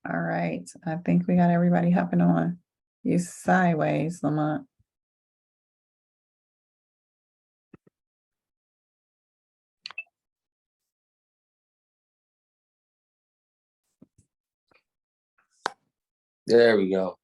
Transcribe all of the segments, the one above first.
All right. I think we got everybody hopping on. You sideways, Lamont. There we go.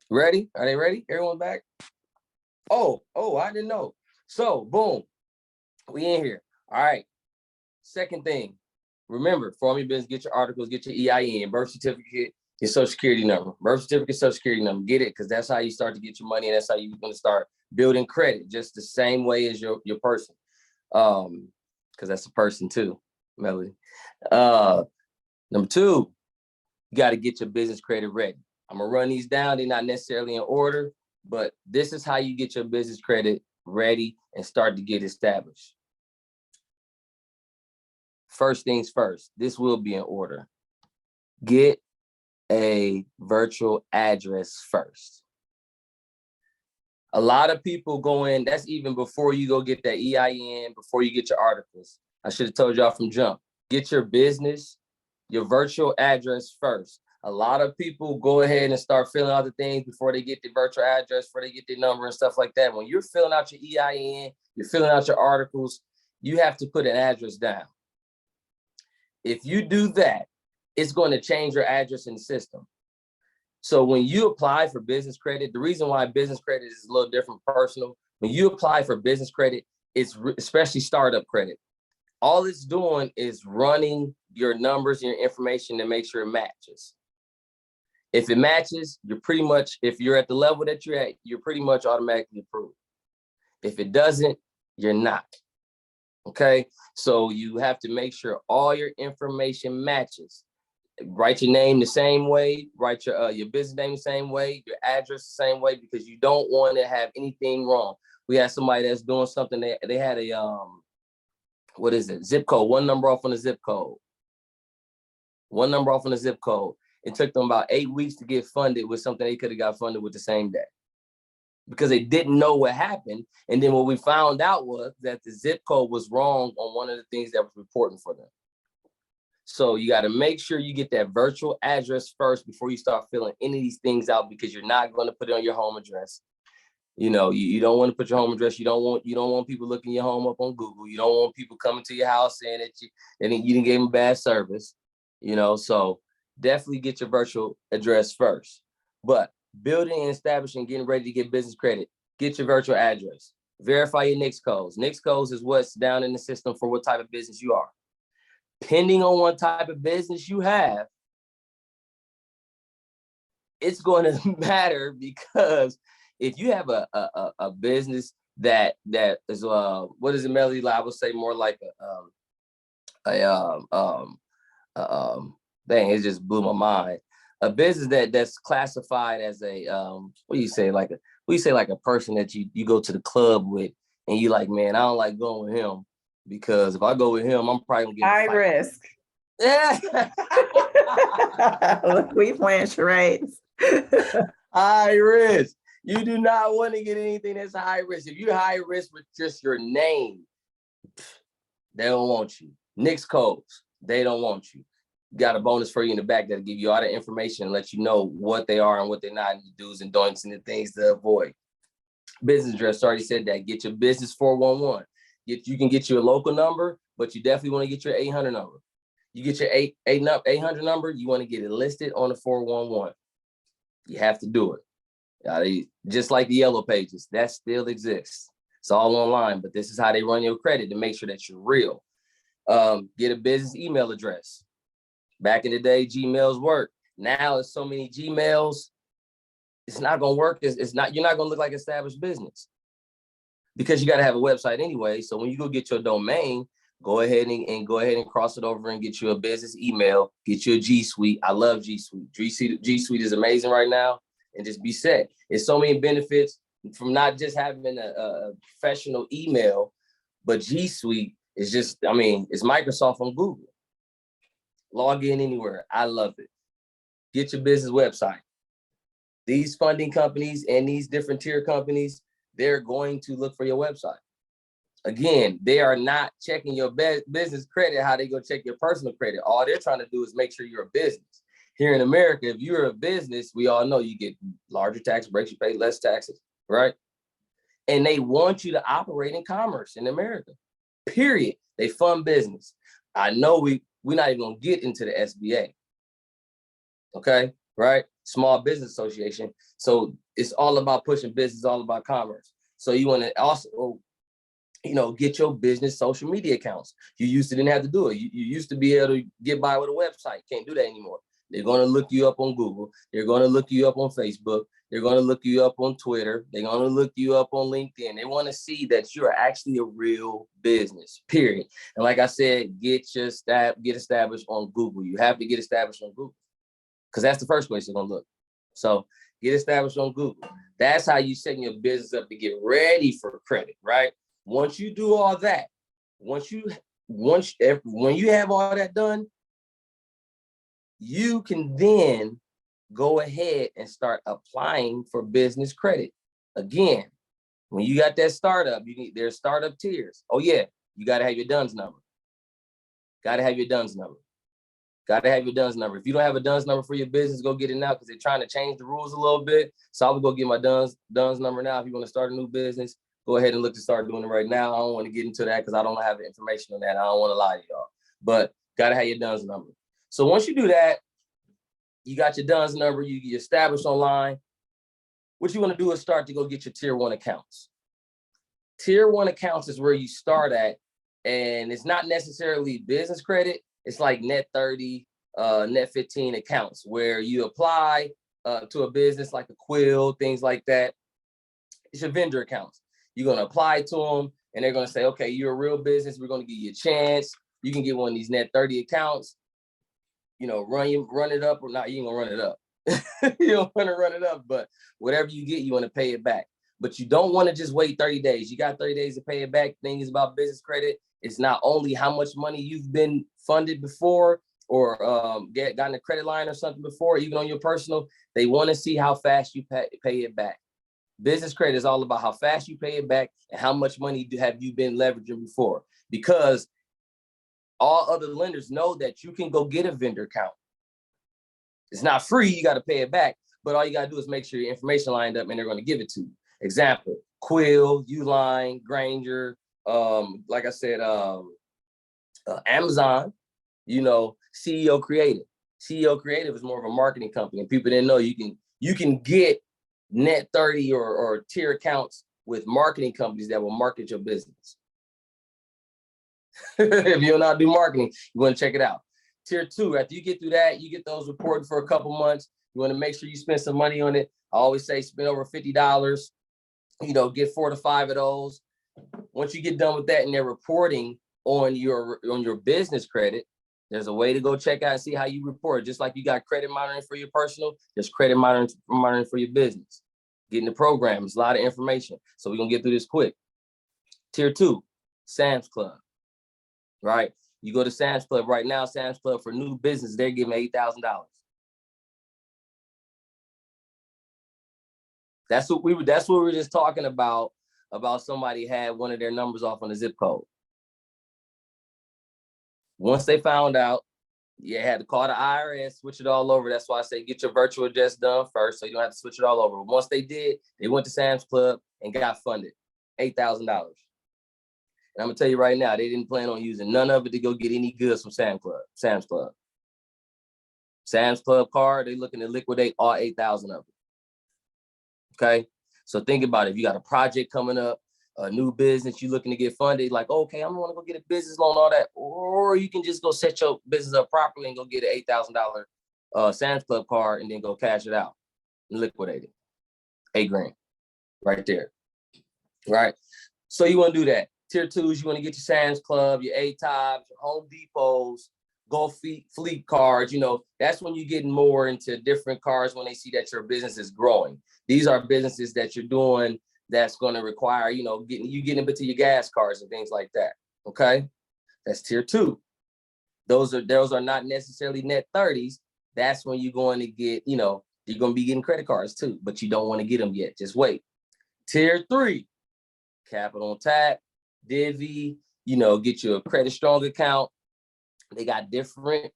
Ready? Are they ready? Everyone back? Oh, I didn't know. So, boom. We in here. All right. Second thing. Remember, form your business, get your articles, get your EIN, birth certificate, your social security number. Birth certificate, social security number. Get it, because that's how you start to get your money, and that's how you're going to start building credit, just the same way as your person. Because that's a person too, Melody. Number two, you got to get your business credit ready. I'm going to run these down. They're not necessarily in order, but this is how you get your business credit ready and start to get established. First things first, this will be in order. Get a virtual address first. A lot of people go in, that's even before you go get that EIN, before you get your articles. I should have told y'all from jump. Get your business, your virtual address first. A lot of people go ahead and start filling out the things before they get the virtual address, before they get their number and stuff like that. When you're filling out your EIN, you're filling out your articles, you have to put an address down. If you do that, it's going to change your address in the system. So when you apply for business credit, the reason why business credit is a little different from personal, when you apply for business credit, it's especially startup credit. All it's doing is running your numbers and your information to make sure it matches. If it matches, you're pretty much, if you're at the level that you're at, you're pretty much automatically approved. If it doesn't, you're not. Okay, so you have to make sure all your information matches. Write your name the same way, write your business name the same way, your address the same way, because you don't want to have anything wrong. We had somebody that's doing something, they had a, what is it? Zip code, one number off on the zip code. One number off on the zip code. It took them about 8 weeks to get funded with something they could have got funded with the same day, because they didn't know what happened. And then what we found out was that the zip code was wrong on one of the things that was reporting for them. So you got to make sure you get that virtual address first before you start filling any of these things out, because you're not going to put it on your home address. You know, you don't want to put your home address. You don't want people looking your home up on Google. You don't want people coming to your house saying that you didn't give them bad service. You know, so definitely get your virtual address first. But building and establishing, getting ready to get business credit, get your virtual address. Verify your NICS codes. NICS codes is what's down in the system for what type of business you are. Depending on what type of business you have, it's going to matter, because if you have a business that is what is it, Melody? I would say more like dang, it just blew my mind. A business that's classified as a what do you say, like a person that you go to the club with, and you like, man, I don't like going with him, because if I go with him, I'm probably gonna get high risk. Yeah. Look, we playing charades. High risk. You do not want to get anything that's high risk. If you're high risk with just your name, they don't want you. NICS codes, they don't want you. Got a bonus for you in the back that'll give you all the information and let you know what they are and what they're not, and the do's and don'ts and the things to avoid. Business address, already said that. Get your business 411. You can get your local number, but you definitely want to get your 800 number. You get your 800 number, you want to get it listed on the 411. You have to do it. Just like the yellow pages, that still exists. It's all online, but this is how they run your credit to make sure that you're real. Get a business email address. Back in the day, Gmails work. Now it's so many Gmails, it's not gonna work. You're not gonna look like established business, because you got to have a website anyway. So when you go get your domain, Go ahead and cross it over and get you a business email, get you a G Suite. I love G Suite. G Suite is amazing right now, and just be set. It's so many benefits from not just having a professional email, but G Suite is just, I mean, it's Microsoft on Google. Log in anywhere. I love it. Get your business website. These funding companies and these different tier companies, they're going to look for your website. Again, they are not checking your business credit how they go check your personal credit. All they're trying to do is make sure you're a business. Here in America, if you're a business, we all know you get larger tax breaks, you pay less taxes, right? And they want you to operate in commerce in America, period. They fund business. I know we're not even gonna get into the SBA, okay, right? Small Business Association. So it's all about pushing business, all about commerce. So you wanna also, get your business social media accounts. You didn't have to do it. You used to be able to get by with a website. Can't do that anymore. They're going to look you up on Google. They're going to look you up on Facebook. They're going to look you up on Twitter. They're going to look you up on LinkedIn. They want to see that you're actually a real business, period. And like I said, get established on Google. You have to get established on Google because that's the first place they're going to look. So get established on Google. That's how you setting your business up to get ready for credit, right? Once you do all that, when you have all that done, you can then go ahead and start applying for business credit. Again, when you got that startup, there's startup tiers. Oh yeah, you got to have your DUNS number. Got to have your DUNS number. Got to have your DUNS number. If you don't have a DUNS number for your business, go get it now because they're trying to change the rules a little bit. So I would go get my DUNS number now. If you want to start a new business, go ahead and look to start doing it right now. I don't want to get into that because I don't have the information on that. I don't want to lie to y'all, but got to have your DUNS number. So once you do that, you got your DUNS number, you established online. What you want to do is start to go get your tier 1 accounts. Tier 1 accounts is where you start at, and it's not necessarily business credit. It's like net 30, net 15 accounts where you apply to a business like a Quill, things like that. It's your vendor accounts. You're going to apply to them, and they're going to say, okay, you're a real business. We're going to give you a chance. You can get one of these net 30 accounts. Run it up or not. You ain't gonna run it up. You don't want to run it up, but whatever you get, you want to pay it back. But you don't want to just wait 30 days. You got 30 days to pay it back. The thing is about business credit. It's not only how much money you've been funded before or gotten a credit line or something before, even on your personal. They want to see how fast you pay it back. Business credit is all about how fast you pay it back and how much money have you been leveraging before. Because all other lenders know that you can go get a vendor account. It's not free, you got to pay it back, but all you got to do is make sure your information lined up and they're going to give it to you. Example, Quill, Uline, Granger, like I said, Amazon, CEO Creative. CEO Creative is more of a marketing company. People didn't know you can get net 30 or tier accounts with marketing companies that will market your business. If you don't know how to do marketing, you want to check it out. Tier 2, after you get through that, you get those reported for a couple months. You want to make sure you spend some money on it. I always say spend over $50, get 4 to 5 of those. Once you get done with that and they're reporting on your business credit, there's a way to go check out and see how you report. Just like you got credit monitoring for your personal, there's credit monitoring for your business. Getting the program, it's a lot of information. So we're going to get through this quick. Tier 2, Sam's Club. Right? You go to Sam's Club right now, Sam's Club for new business, they're giving $8,000. That's what we were just talking about somebody had one of their numbers off on a zip code. Once they found out, you had to call the IRS, switch it all over. That's why I say get your virtual address done first so you don't have to switch it all over. Once they did, they went to Sam's Club and got funded, $8,000. And I'm gonna tell you right now, they didn't plan on using none of it to go get any goods from Sam's Club. Sam's Club card, they looking to liquidate all 8,000 of it. Okay, so think about it. If you got a project coming up, a new business, you looking to get funded, like, okay, I'm gonna go get a business loan, all that, or you can just go set your business up properly and go get an $8,000 Sam's Club card and then go cash it out and liquidate it. $8,000 right there. Right. So you want to do that. Tier 2s, you want to get your Sam's Club, your A-Tops, your Home Depots, Gulf Fleet cards. That's when you're getting more into different cars when they see that your business is growing. These are businesses that you're doing that's going to require, getting into your gas cars and things like that. Okay. That's tier 2. Those are not necessarily net 30s. That's when you're going to get, you're going to be getting credit cards too, but you don't want to get them yet. Just wait. Tier 3, capital on tap, divvy, get you a credit strong account. They have different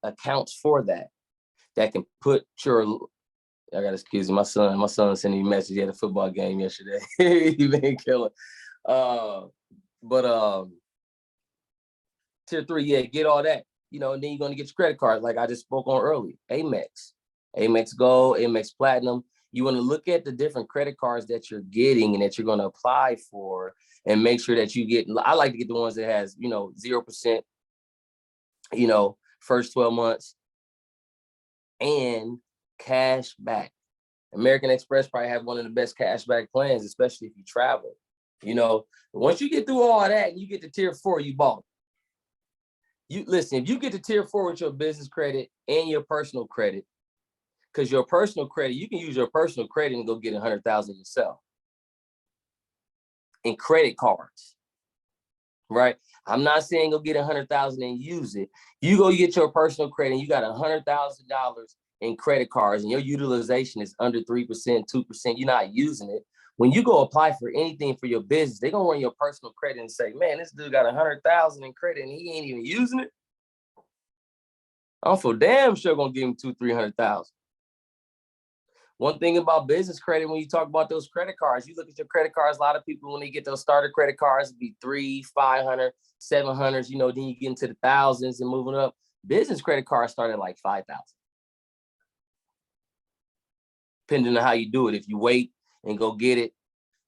accounts for that can put your, I got to excuse me, my son sent me a message. He had a football game yesterday. He been killing. Tier 3, yeah, get all that, and then you're going to get your credit card, like I just spoke on earlier. Amex Gold, Amex Platinum. You want to look at the different credit cards that you're getting and that you're going to apply for, and make sure that you get, I like to get the ones that has, 0%, first 12 months and cash back. American Express probably have one of the best cash back plans, especially if you travel. Once you get through all that and you get to tier 4, you bought. Listen, if you get to tier 4 with your business credit and your personal credit, because your personal credit, you can use your personal credit and go get 100,000 yourself in credit cards, right? I'm not saying go get 100,000 and use it. You go get your personal credit and you got $100,000 in credit cards and your utilization is under 3%, 2%, you're not using it. When you go apply for anything for your business, they're going to run your personal credit and say, man, this dude got 100,000 in credit and he ain't even using it. I'm for damn sure going to give him 200,000-300,000. One thing about business credit, when you talk about those credit cards, you look at your credit cards, a lot of people, when they get those starter credit cards, it'd be 300, 500, 700, then you get into the thousands and moving up. Business credit cards start at like 5,000. Depending on how you do it. If you wait and go get it,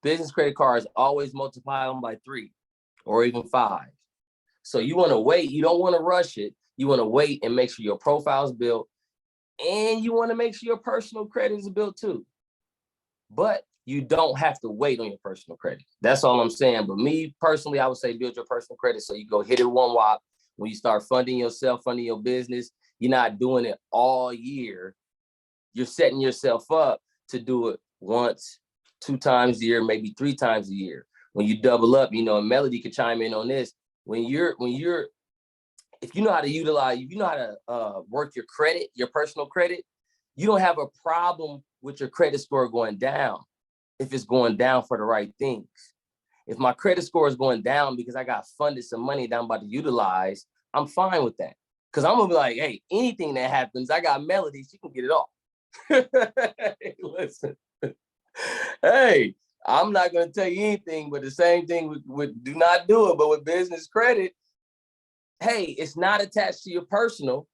business credit cards always multiply them by 3 or even 5. So you want to wait. You don't want to rush it. You want to wait and make sure your profile is built. And you want to make sure your personal credit is built too. But you don't have to wait on your personal credit. That's all I'm saying. But me personally, I would say build your personal credit so you go hit it one whop. When you start funding yourself, funding your business, you're not doing it all year. You're setting yourself up to do it once, 2 times a year, maybe 3 times a year. When you double up, and Melody could chime in on this. If you know how to utilize, if you know how to work your credit, your personal credit, you don't have a problem with your credit score going down if it's going down for the right things. If my credit score is going down because I got funded some money that I'm about to utilize, I'm fine with that. Because I'm going to be like, hey, anything that happens, I got Melody, she can get it off. Hey, listen. Hey, I'm not going to tell you anything, but the same thing with do not do it. But with business credit, hey, it's not attached to your personal,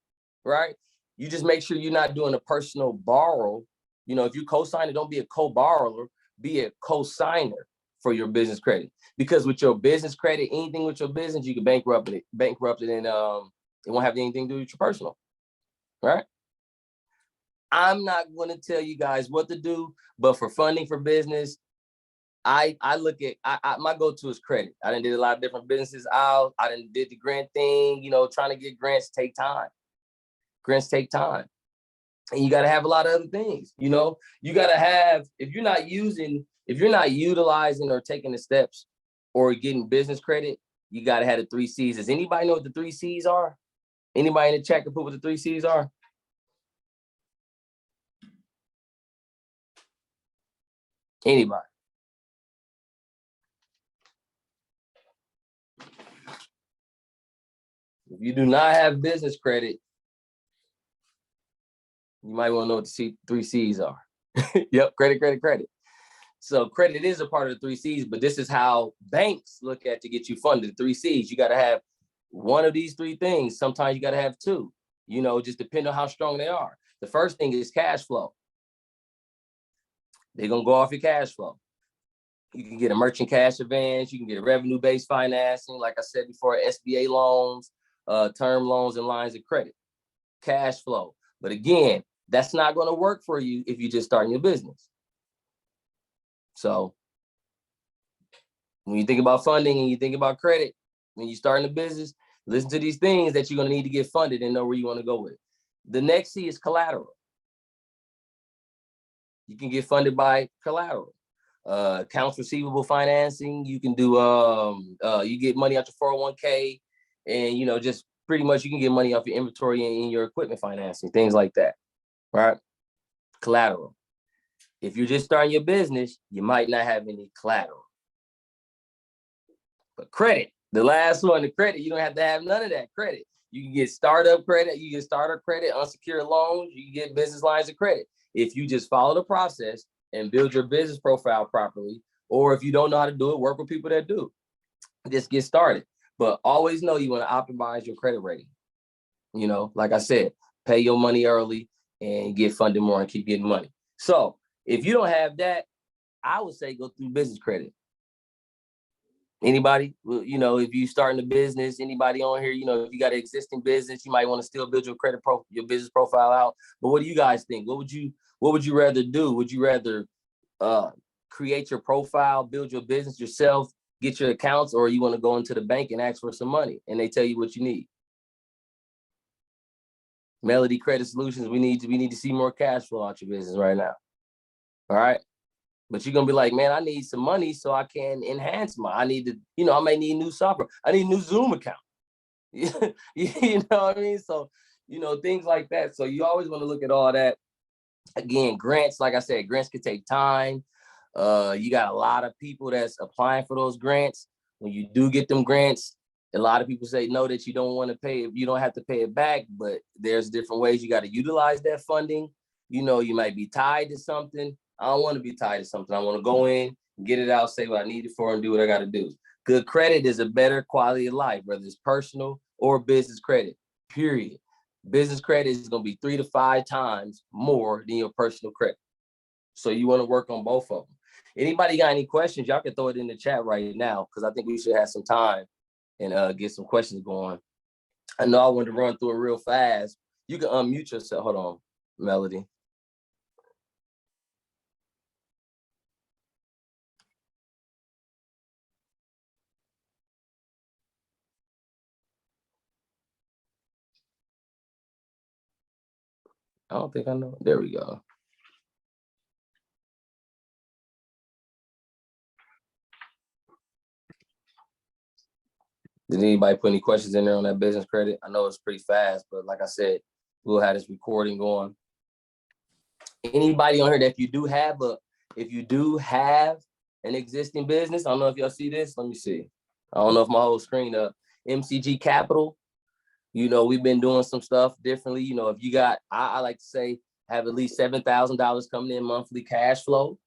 right? You just make sure you're not doing a personal borrow. If you co-sign it, don't be a co-borrower, be a co-signer for your business credit. Because with your business credit, anything with your business, you can bankrupt it, and it won't have anything to do with your personal, right? I'm not going to tell you guys what to do, but for funding for business, I look at, my go-to is credit. I done did a lot of different businesses out. I done did the grant thing, trying to get grants take time. Grants take time. And you got to have a lot of other things, you got to have, if you're not utilizing or taking the steps or getting business credit, you got to have the 3 C's. Does anybody know what the 3 C's are? Anybody in the chat can put what the 3 C's are? Anybody? If you do not have business credit, you might want to know what the 3 C's are. Yep, credit. So credit is a part of the 3 C's, but this is how banks look at to get you funded. The 3 C's, you got to have one of these 3 things. Sometimes you got to have 2, just depend on how strong they are. The first thing is cash flow. They're going to go off your cash flow. You can get a merchant cash advance. You can get a revenue-based financing. Like I said before, SBA loans, term loans, and lines of credit. Cash flow. But again, that's not going to work for you if you're just starting your business. So When you think about funding and you think about credit, when you're starting a business, listen to these things that you're going to need to get funded and know where you want to go with it. The next C is collateral. You can get funded by collateral. Accounts receivable financing. You can do, you get money out your 401k, and, just pretty much you can get money off your inventory and your equipment financing, things like that, right? Collateral. If you're just starting your business, you might not have any collateral. But credit, the last one, the credit, you don't have to have none of that credit. You can get startup credit, you get starter credit, unsecured loans, you can get business lines of credit. If you just follow the process and build your business profile properly, or if you don't know how to do it, work with people that do. Just get started. But always know you want to optimize your credit rating. Like I said, pay your money early and get funded more and keep getting money. So if you don't have that, I would say go through business credit. Anybody, if you starting a business, anybody on here, if you got an existing business, you might want to still build your your business profile out. But what do you guys think? What would you rather do? Would you rather create your profile, build your business yourself, get your accounts, or you want to go into the bank and ask for some money and they tell you what you need? Melody Credit Solutions, we need to see more cash flow out your business right now. All right. But you're going to be like, man, I need some money so I can enhance I need to, I might need new software. I need a new Zoom account. You know what I mean? So, things like that. So you always want to look at all that. Again, grants, like I said, grants can take time. You got a lot of people that's applying for those grants. When you do get them grants, a lot of people say no, that you don't want to pay it. You don't have to pay it back, but there's different ways you got to utilize that funding. You might be tied to something. I don't want to be tied to something. I want to go in, get it out, say what I need it for, and do what I got to do. Good credit is a better quality of life, whether it's personal or business credit, period. Business credit is going to be 3 to 5 times more than your personal credit. So you want to work on both of them. Anybody got any questions? Y'all can throw it in the chat right now, because I think we should have some time and get some questions going. I know I wanted to run through it real fast. You can unmute yourself. Hold on, Melody. I don't think I know. There we go. Did anybody put any questions in there on that business credit? I know it's pretty fast, but like I said, we'll have this recording going. Anybody on here that if you do have an existing business, I don't know if y'all see this. Let me see. I don't know if my whole screen up. MCG Capital. We've been doing some stuff differently. If you got, I like to say, have at least $7,000 coming in monthly cash flow,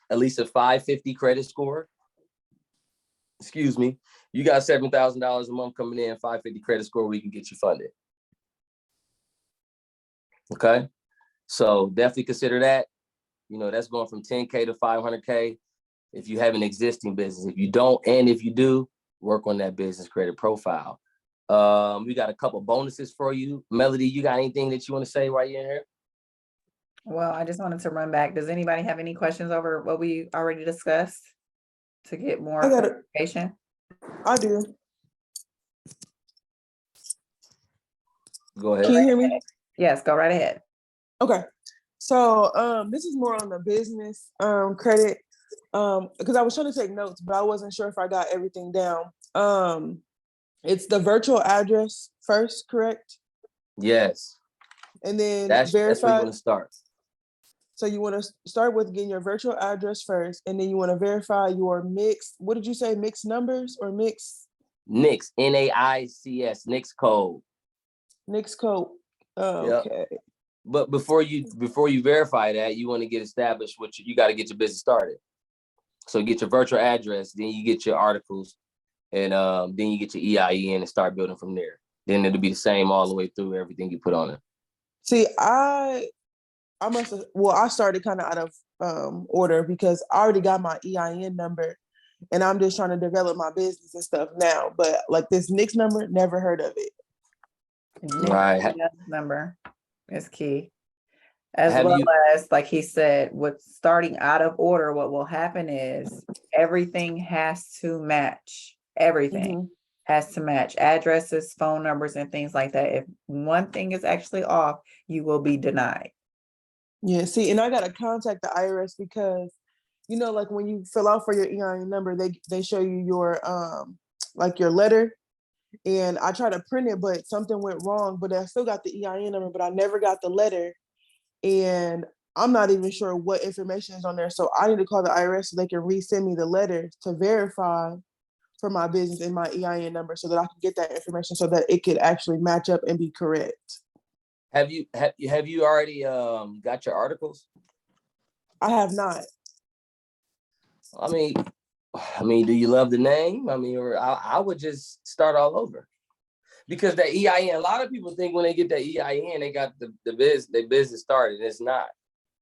at least a 550 credit score. Excuse me. You got $7,000 a month coming in, 550 credit score, we can get you funded. Okay. So definitely consider that. That's going from 10K to 500K if you have an existing business. If you don't, and if you do, work on that business credit profile. We got a couple bonuses for you. Melody, you got anything that you want to say while you're in here? Well, I just wanted to run back. Does anybody have any questions over what we already discussed to get more clarification? I do. Go ahead. Can you hear me? Yes, go right ahead. Okay. So this is more on the business credit, because I was trying to take notes, but I wasn't sure if I got everything down. It's the virtual address first, correct? Yes. And then that's where you want to start. So you want to start with getting your virtual address first, and then you want to verify your mixed, what did you say, mixed numbers or mixed? NICS, NAICS, NICS code. NICS code. Okay. Yep. But before you verify that, you want to get established, you got to get your business started. So get your virtual address, then you get your articles, and then you get your EIN and start building from there. Then it'll be the same all the way through everything you put on it. See, I started kind of out of order because I already got my EIN number and I'm just trying to develop my business and stuff now. But like this NICS number, never heard of it. Right. Number is key. As Have well you? as, like he said, with starting out of order, what will happen is everything has to match. Everything Mhm. has to match. Addresses, phone numbers, and things like that. If one thing is actually off, you will be denied. Yeah, see, and I gotta contact the IRS because, like when you fill out for your EIN number, they show you your like your letter, and I tried to print it, but something went wrong. But I still got the EIN number, but I never got the letter, and I'm not even sure what information is on there. So I need to call the IRS so they can resend me the letter to verify for my business and my EIN number so that I can get that information so that it could actually match up and be correct. Have you already got your articles? I have not. I mean, do you love the name? I mean, or I would just start all over. Because the EIN, a lot of people think when they get the EIN, they got their business started. It's not.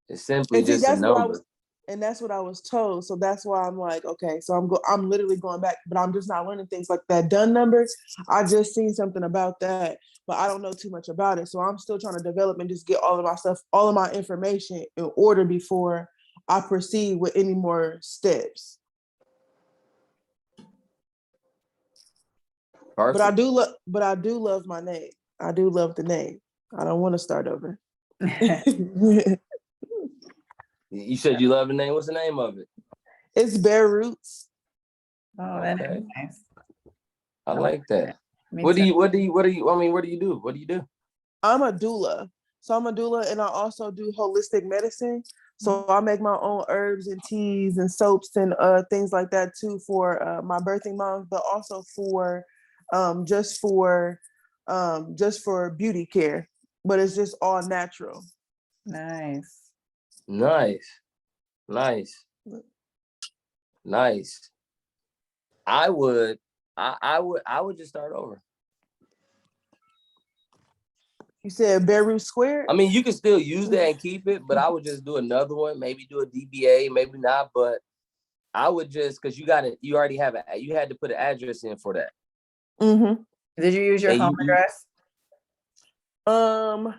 It's simply And see, just a that's what I number. was, and that's what I was told. So that's why I'm like, okay, so I'm literally going back, but I'm just not learning things like that done number. I just seen something about that, but I don't know too much about it. So I'm still trying to develop and just get all of my stuff, all of my information in order before I proceed with any more steps. But I Perfect. do love my name. I do love the name. I don't want to start over. You said you love the name. What's the name of it? It's Bare Roots. Oh, that is Okay. nice. I like that. Me What do too. you I mean, what do you do? What do you do? I'm a doula. So I'm a doula and I also do holistic medicine. So I make my own herbs and teas and soaps and things like that too for my birthing moms, but also for just for just for beauty care. But it's just all natural. Nice. Nice. Nice. Nice. I would just start over. You said Bare Roots Square? I mean, you can still use that and keep it, but I would just do another one, maybe do a DBA, maybe not, but I would just, because you already have you had to put an address in for that. Mm-hmm. Did you use your And home address?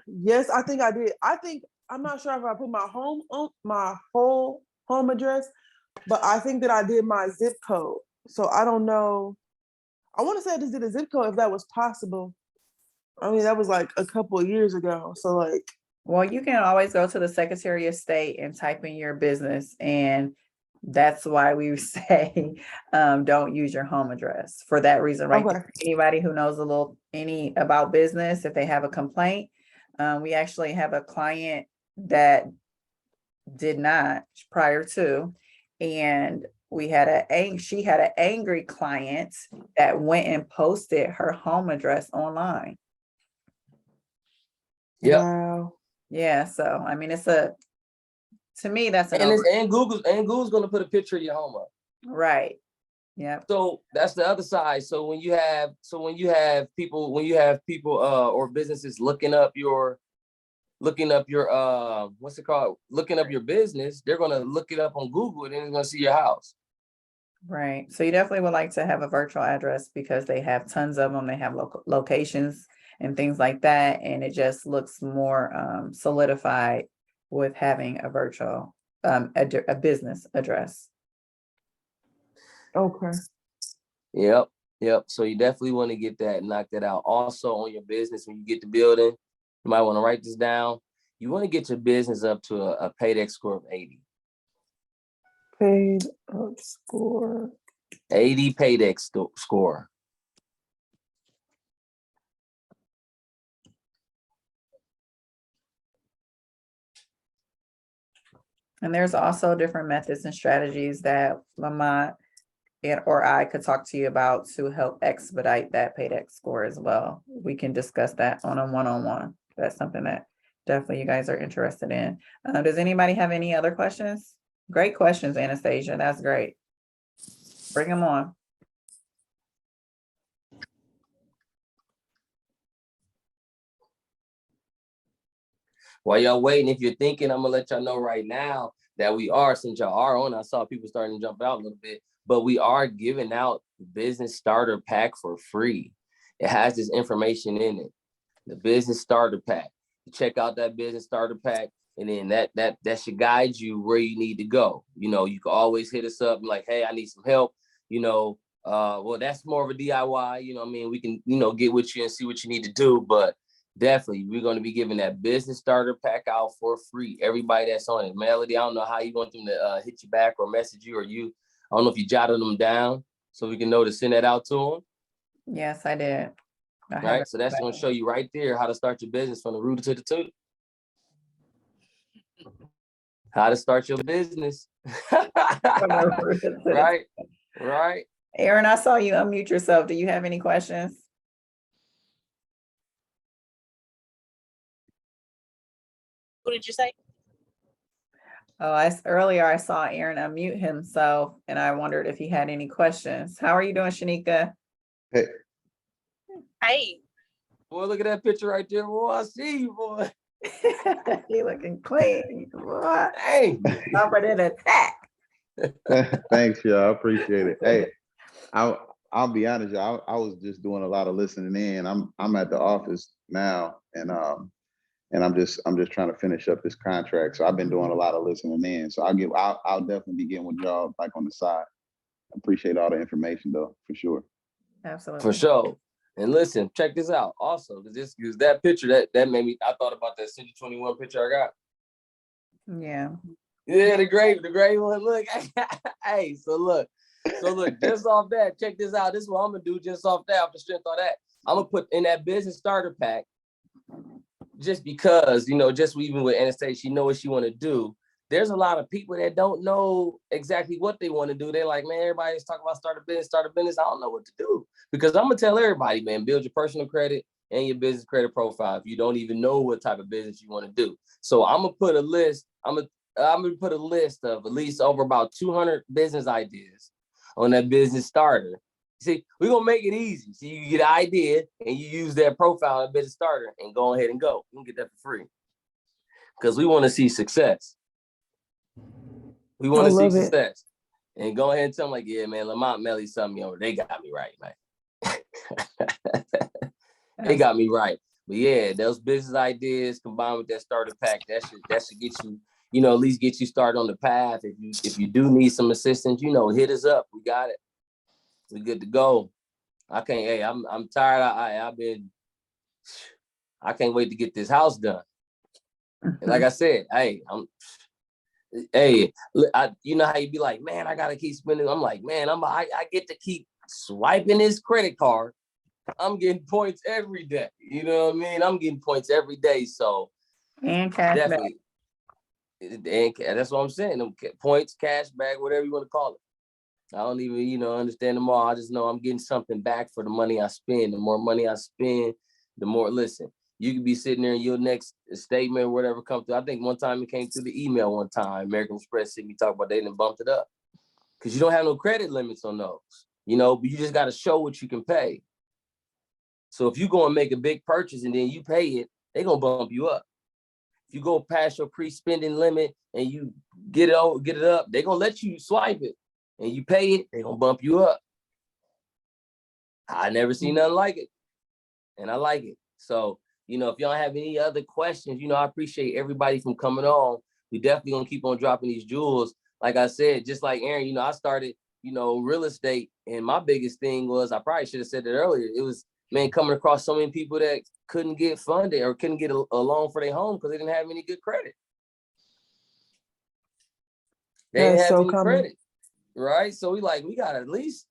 Yes, I think I did. I'm not sure if I put my whole home address, but I think that I did my zip code. So I don't know. I want to say I just did a zip code if that was possible. I mean, that was like a couple of years ago. So like, Well, you can always go to the Secretary of State and type in your business, and that's why we say don't use your home address for that reason, right? okay. Anybody who knows any about business, if they have a complaint, we actually have a client that did not prior to, and she had an angry client that went and posted her home address online. Yep. Wow. Yeah, so I mean, to me, that's an And Google's gonna put a picture of your home up. right. Yep. So that's the other side. So when you have people or businesses looking up your what's it called? Looking up your business, they're gonna look it up on Google and then they're gonna see your house. Right. So you definitely would like to have a virtual address because they have tons of them. They have locations and things like that. And it just looks more solidified with having a virtual, a business address. Okay. Yep. So you definitely want to get that, knock that out. Also on your business, when you get the building, you might want to write this down. You want to get your business up to a PAYDEX score of 80. Paid up score. 80 PAYDEX score. And there's also different methods and strategies that Lamont or I could talk to you about to help expedite that PAYDEX score as well. We can discuss that on a one-on-one. That's something that definitely you guys are interested in. Does anybody have any other questions? Great questions, Anastasia. That's great. Bring them on. While y'all waiting, if you're thinking, I'm gonna let y'all know right now that we are, since y'all are on, I saw people starting to jump out a little bit, but we are giving out the business starter pack for free. It has this information in it, the business starter pack. You check out that business starter pack, and then that should guide you where you need to go. You know, you can always hit us up and like, hey, I need some help. You know, well, that's more of a DIY. You know what I mean? We can, you know, get with you and see what you need to do, but definitely, we're going to be giving that business starter pack out for free. Everybody that's on it. Melody, I don't know how you want them to hit you back or message you, or you, I don't know if you jotted them down so we can know to send that out to them. Yes, I did. I have Right. it So that's going to show you right there how to start your business from the root to the tooth. How to start your business. Right. Right. Aaron, I saw you unmute yourself. Do you have any questions? What did you say? Oh, earlier I saw Aaron unmute himself and I wondered if he had any questions. How are you doing, Shanika? Hey, Hey, Boy, look at that picture right there. Boy, I see you, boy. He looking clean. What? Hey. Covered in attack. thanks, y'all. I appreciate it. Hey, I'll be honest, y'all. I was just doing a lot of listening in. I'm at the office now, and I'm just trying to finish up this contract. So I've been doing a lot of listening in. So I'll definitely be getting with y'all like on the side. I appreciate all the information though, for sure. Absolutely. For sure. And listen, check this out. Also, because that picture that made me, I thought about that Century 21 picture I got. Yeah. Yeah, the great one. Look, hey, so look, just off that, check this out. This is what I'm gonna do just off that, off the strength of that. I'm gonna put in that business starter pack, just because, you know, just even with Anastasia, she know what she want to do. There's a lot of people that don't know exactly what they want to do. They're like, man, everybody's talking about start a business. I don't know what to do. Because I'm gonna tell everybody, man, build your personal credit and your business credit profile if you don't even know what type of business you want to do. So I'm gonna put a list. I'm gonna put a list of at least over about 200 business ideas on that business starter. See, we're gonna make it easy. So you get an idea and you use that profile of business starter and go ahead and go. You can get that for free. Because we want to see success. We want to see success. And go ahead and tell them like, yeah, man, Lamont Melly something over. They got me right, man. They got me right. But yeah, those business ideas combined with that starter pack, that should get you, you know, at least get you started on the path. If you do need some assistance, you know, hit us up. We got it. We good to go. I can't. Hey, I'm tired. I can't wait to get this house done. And like I said, you know how you be like, man, I gotta keep spending. I'm like, man, I get to keep swiping this credit card. I'm getting points every day. You know what I mean? I'm getting points every day. So And cash back. definitely, and that's what I'm saying. Them points, cash back, whatever you want to call it. I don't even, you know, understand them all. I just know I'm getting something back for the money I spend. The more money I spend, the more. Listen, you could be sitting there and your next statement or whatever comes through. I think one time it came through the email one time. American Express sent me talk about they didn't bumped it up because you don't have no credit limits on those. You know, but you just got to show what you can pay. So if you go and make a big purchase and then you pay it, they're gonna bump you up. If you go past your pre-spending limit and you get it up, they're gonna let you swipe it and you pay it, they're gonna bump you up. I never seen nothing like it. And I like it. So, you know, if y'all have any other questions, you know, I appreciate everybody from coming on. We definitely gonna keep on dropping these jewels. Like I said, just like Aaron, you know, I started, you know, real estate, and my biggest thing was, I probably should have said it earlier. It was, man, coming across so many people that couldn't get funded or couldn't get a loan for ther home because they didn't have any good credit. They didn't have any credit, right? So we got to at least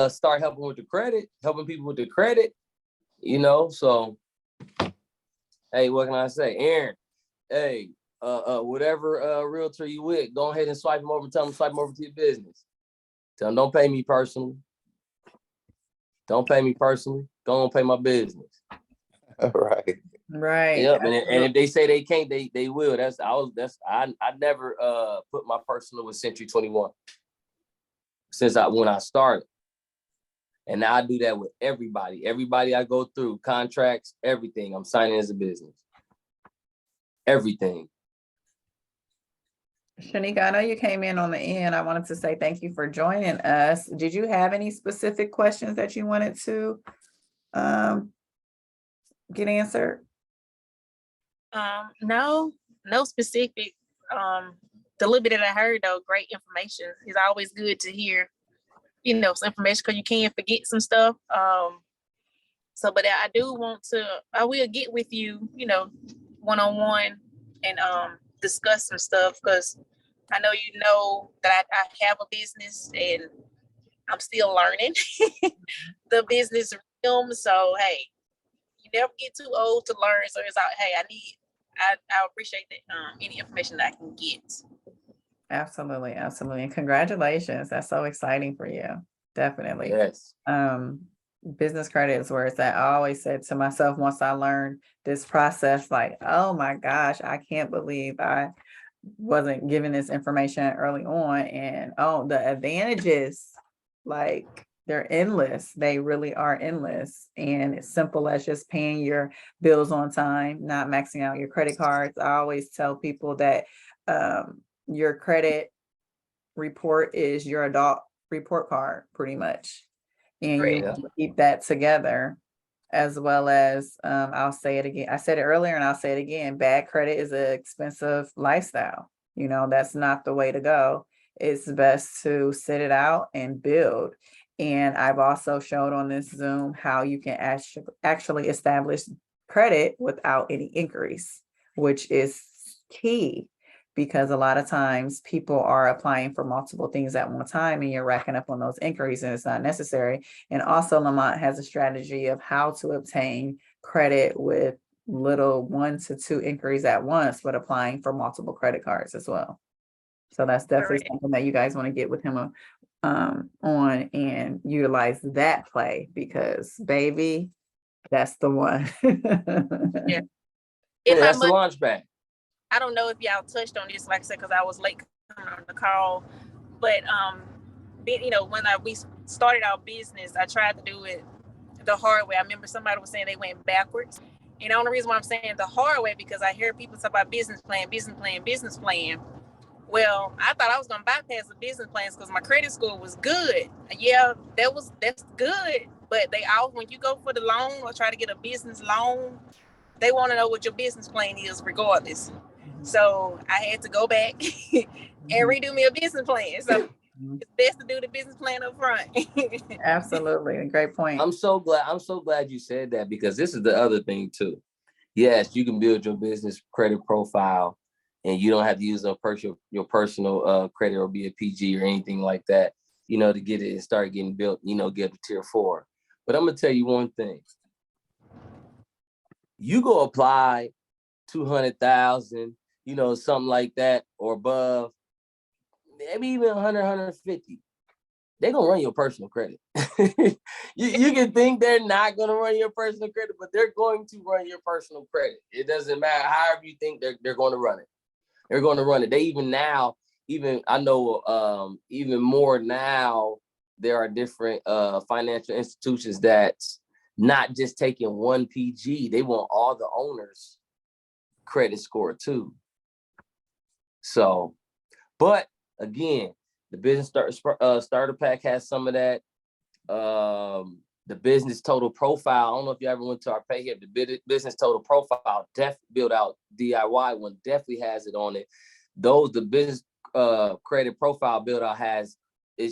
start helping with the credit, helping people with the credit, you know. So, hey, what can I say, Aaron? Hey, whatever realtor you with, go ahead and swipe them over. Tell them swipe them over to your business. Tell them don't pay me personally. Don't pay me personally. Go on, pay my business. Right. Right. Yep. And if they say they can't, they will. I never put my personal with Century 21 when I started. And now I do that with everybody. Everybody I go through, contracts, everything. I'm signing as a business. Everything. Shanika, I know you came in on the end. I wanted to say thank you for joining us. Did you have any specific questions that you wanted to get answered? No, no specific. The little bit that I heard though, great information. It's always good to hear, some information because you can forget some stuff. So, but I do want to. I will get with you, one on one, and discuss some stuff because I know that I have a business and I'm still learning the business realm. So hey, you never get too old to learn. So it's like, hey, I appreciate that any information that I can get. Absolutely, absolutely. And congratulations. That's so exciting for you. Definitely. Yes. Business credit is where it's at. I always said to myself once I learned this process, like, oh my gosh, I can't believe I wasn't given this information early on. And oh, the advantages, like they're endless. They really are endless. And it's simple as just paying your bills on time, not maxing out your credit cards. I always tell people that your credit report is your adult report card, pretty much. And you Right. want to keep that together, as well as I'll say it again. I said it earlier and I'll say it again. Bad credit is an expensive lifestyle. That's not the way to go. It's best to sit it out and build. And I've also showed on this Zoom how you can actually establish credit without any increase, which is key, because a lot of times people are applying for multiple things at one time and you're racking up on those inquiries and it's not necessary. And also Lamont has a strategy of how to obtain credit with little 1 to 2 inquiries at once, but applying for multiple credit cards as well. So that's definitely Correct. something that you guys want to get with him on and utilize that play, because baby, that's the one. Yeah. Yeah, In my that's the money, launch pad. I don't know if y'all touched on this, like I said, because I was late coming on the call. But when we started our business, I tried to do it the hard way. I remember somebody was saying they went backwards. And the only reason why I'm saying the hard way, because I hear people talk about business plan, business plan, business plan. Well, I thought I was gonna bypass the business plans because my credit score was good. Yeah, that's good. But they all, when you go for the loan or try to get a business loan, they want to know what your business plan is regardless. So I had to go back and redo me a business plan. So it's best to do the business plan up front. Absolutely. Great point. I'm so glad you said that, because this is the other thing too. Yes, you can build your business credit profile and you don't have to use your personal credit or be a PG or anything like that, to get it and start getting built, get to tier 4. But I'm gonna tell you one thing. You go apply 200,000, something like that or above, maybe even 100, 150. They're gonna run your personal credit. you can think they're not gonna run your personal credit, but they're going to run your personal credit. It doesn't matter however you think they're going to run it. They're going to run it. They even I know even more now, there are different financial institutions that's not just taking one PG. They want all the owners' credit score too. So, but again, the business starter pack has some of that. The business total profile. I don't know if you ever went to our page here. The business total profile, build out DIY one, definitely has it on it. The business credit profile build out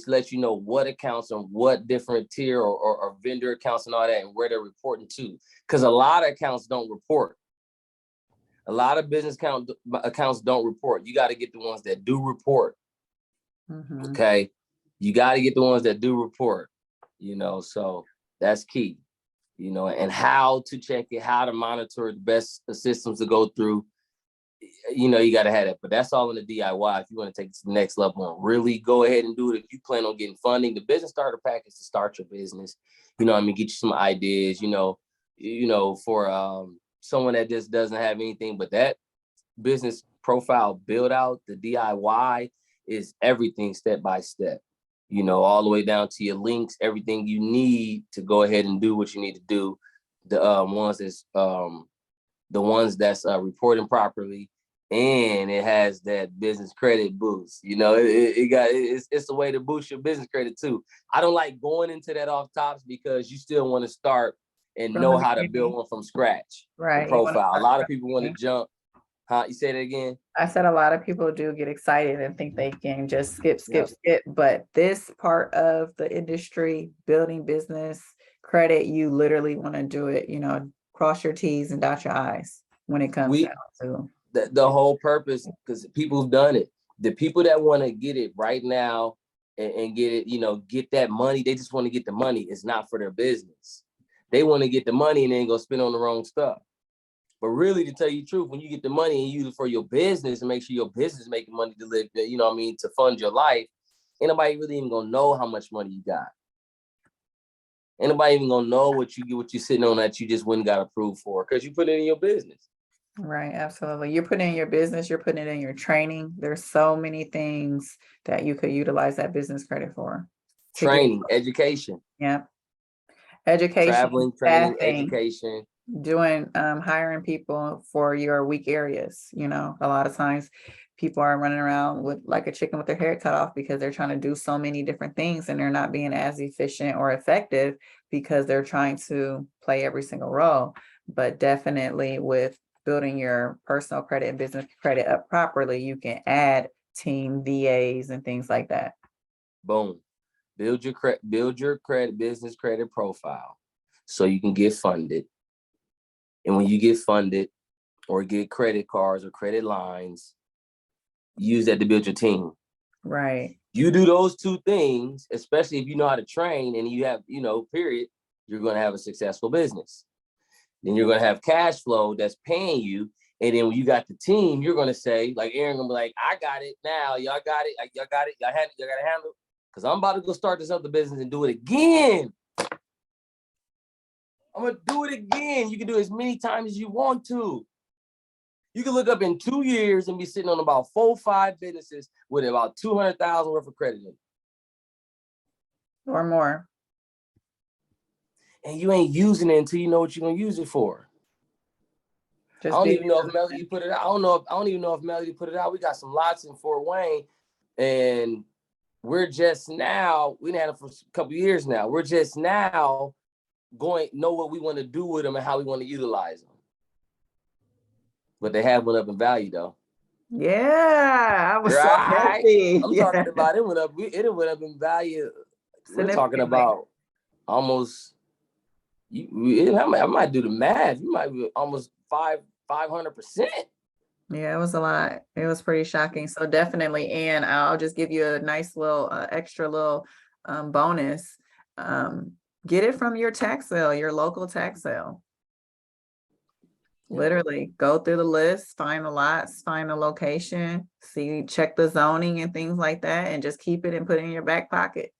lets you know what accounts and what different tier or vendor accounts and all that, and where they're reporting to. Because a lot of accounts don't report. A lot of business accounts don't report. You got to get the ones that do report. Mm-hmm. Okay. You got to get the ones that do report, so that's key, and how to check it, how to monitor the best systems to go through, you got to have that. But that's all in the DIY. If you want to take it to the next level and really go ahead and do it, if you plan on getting funding, the business starter pack is to start your business, get you some ideas, for someone that just doesn't have anything. But that business profile build out, the DIY, is everything step by step, all the way down to your links, everything you need to go ahead and do what you need to do. The ones that's reporting properly, and it has that business credit boost. It's a way to boost your business credit too. I don't like going into that off tops because you still want to start and From know the how to build beginning. one from scratch. Right. The You wanna profile. A start lot of from the people want to beginning. jump. Huh? You say that again? I said a lot of people do get excited and think they can just skip, Yeah. but this part of the industry, building business credit, you literally want to do it, cross your T's and dot your I's when it comes We down to. the whole purpose, because people have done it. The people that want to get it right now and get it, get that money, they just want to get the money. It's not for their business. They want to get the money and then go spend on the wrong stuff. But really, to tell you the truth, when you get the money and use it for your business and make sure your business is making money to live, to fund your life, ain't nobody really even gonna know how much money you got. Ain't nobody even gonna know what you're sitting on that you just wouldn't got approved for because you put it in your business. Right, absolutely. You're putting in your business, you're putting it in your training. There's so many things that you could utilize that business credit for. Training, education. Yeah. Education, Traveling, training, staffing, education. doing hiring people for your weak areas. A lot of times people are running around with like a chicken with their head cut off because they're trying to do so many different things and they're not being as efficient or effective because they're trying to play every single role. But definitely with building your personal credit and business credit up properly, you can add team VAs and things like that. Boom. Build your credit business credit profile so you can get funded. And when you get funded or get credit cards or credit lines, use that to build your team. Right. You do those two things, especially if you know how to train and you have, period, you're going to have a successful business. Then you're going to have cash flow that's paying you. And then when you got the team, you're going to say, like Aaron going to be like, I got it now. Y'all got it. Y'all got it. Y'all got to handle it. Because I'm about to go start this other business and do it again. I'm going to do it again. You can do it as many times as you want to. You can look up in 2 years and be sitting on about 4 or 5 businesses with about 200,000 worth of credit in it. Or more. And you ain't using it until you know what you're going to use it for. Just I don't even know if Melody put it out. I don't even know if Melody put it out. We got some lots in Fort Wayne, and we're just now, we had it for a couple of years now. We're just now know what we want to do with them and how we want to utilize them. But they have went up in value though. Yeah, I was so happy. I'm talking about it went up. It went up in value. We're talking about almost. I might do the math. You might be almost 500%. Yeah, it was a lot. It was pretty shocking. So definitely, and I'll just give you a nice little extra little bonus. Get it from your tax sale, your local tax sale. Literally go through the list, find the lots, find the location, check the zoning and things like that, and just keep it and put it in your back pocket.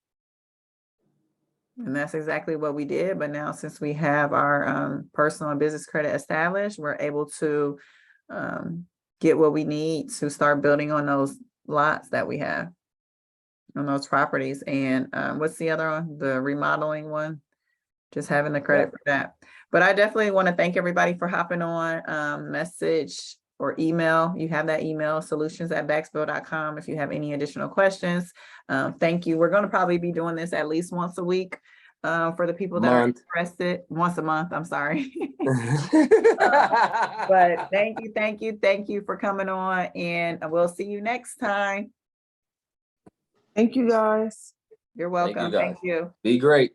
And that's exactly what we did. But now since we have our personal and business credit established, we're able to get what we need to start building on those lots that we have, on those properties. And what's the other one? The remodeling one? Just having the credit for that. But I definitely want to thank everybody for hopping on, message or email. You have that email, solutions@baxbill.com, if you have any additional questions. Thank you. We're going to probably be doing this at least once a week for the people that are interested. Once a month, I'm sorry. But thank you for coming on, and we'll see you next time. Thank you, guys. You're welcome. Thank you. Be great.